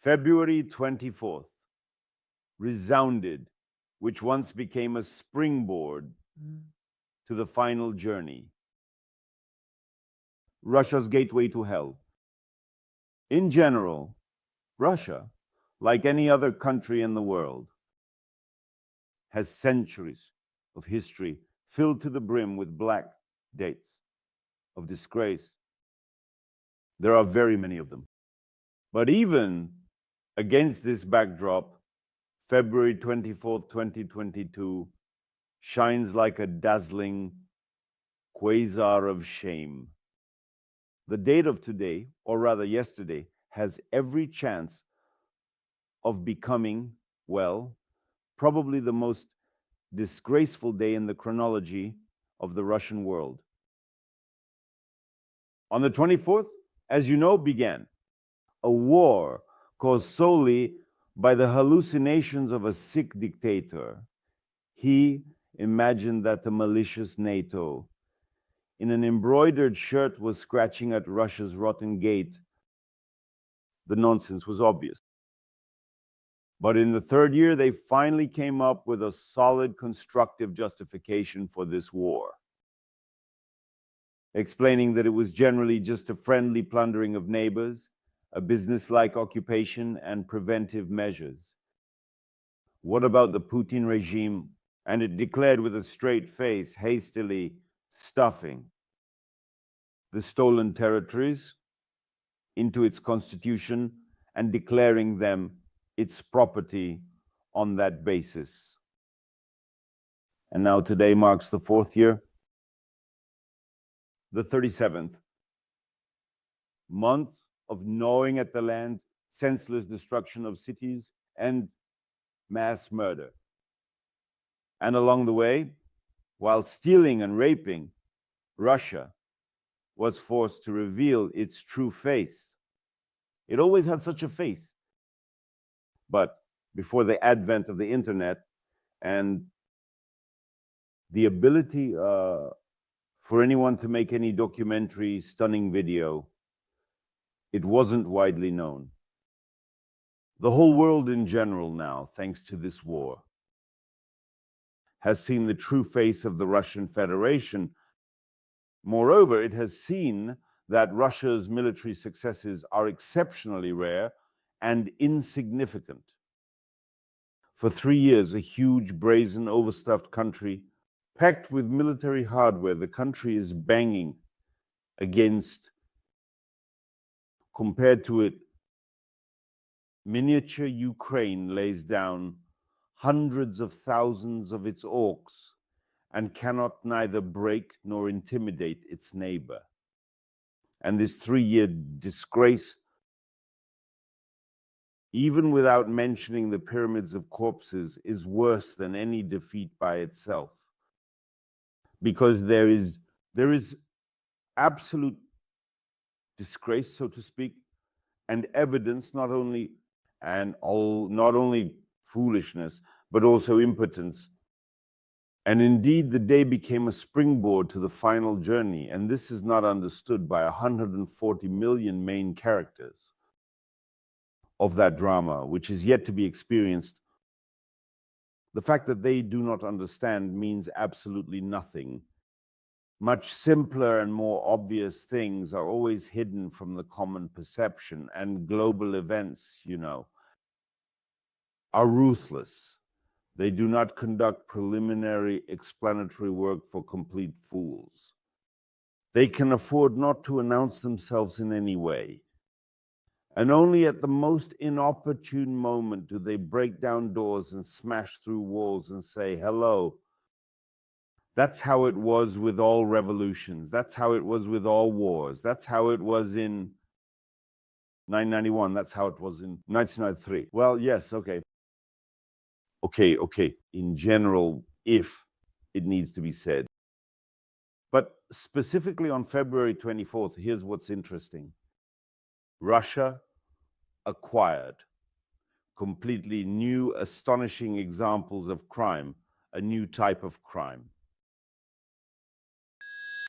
February 24th resounded, which once became a springboard to the final journey. Russia's gateway to hell. In general, Russia, like any other country in the world, has centuries of history filled to the brim with black dates of disgrace. There are very many of them. But even against this backdrop, February 24th, 2022 shines like a dazzling quasar of shame. The date of today, or rather yesterday, has every chance of becoming, well, probably the most disgraceful day in the chronology of the Russian world. On the 24th, as you know, began a war caused solely by the hallucinations of a sick dictator. He imagined that a malicious NATO in an embroidered shirt was scratching at Russia's rotten gate. The nonsense was obvious. But in the third year, they finally came up with a solid, constructive justification for this war, explaining that it was generally just a friendly plundering of neighbors, a business-like occupation, and preventive measures. What about the Putin regime? And it declared with a straight face, hastily stuffing the stolen territories into its constitution and declaring them its property on that basis. And now today marks the fourth year, the 37th month of gnawing at the land, senseless destruction of cities, and mass murder. And along the way, while stealing and raping, Russia was forced to reveal its true face. It always had such a face. But before the advent of the internet and the ability for anyone to make any documentary, stunning video, it wasn't widely known. The whole world in general now, thanks to this war, has seen the true face of the Russian Federation. Moreover, it has seen that Russia's military successes are exceptionally rare and insignificant. For 3 years, a huge, brazen, overstuffed country, packed with military hardware, the country is banging against, compared to it, miniature Ukraine lays down hundreds of thousands of its orcs and cannot neither break nor intimidate its neighbor. And this 3-year disgrace, even without mentioning the pyramids of corpses, is worse than any defeat by itself. Because there is absolute disgrace, so to speak, and evidence not only foolishness, but also impotence. And indeed, the day became a springboard to the final journey, and this is not understood by 140 million main characters of that drama, which is yet to be experienced. The fact that they do not understand means absolutely nothing. Much simpler and more obvious things are always hidden from the common perception, and global events, are ruthless. They do not conduct preliminary explanatory work for complete fools. They can afford not to announce themselves in any way. And only at the most inopportune moment do they break down doors and smash through walls and say, hello. That's how it was with all revolutions. That's how it was with all wars. That's how it was in 991. That's how it was in 1993. Well, yes, okay. Okay. In general, if it needs to be said. But specifically on February 24th, here's what's interesting. Russia acquired completely new, astonishing examples of crime, a new type of crime.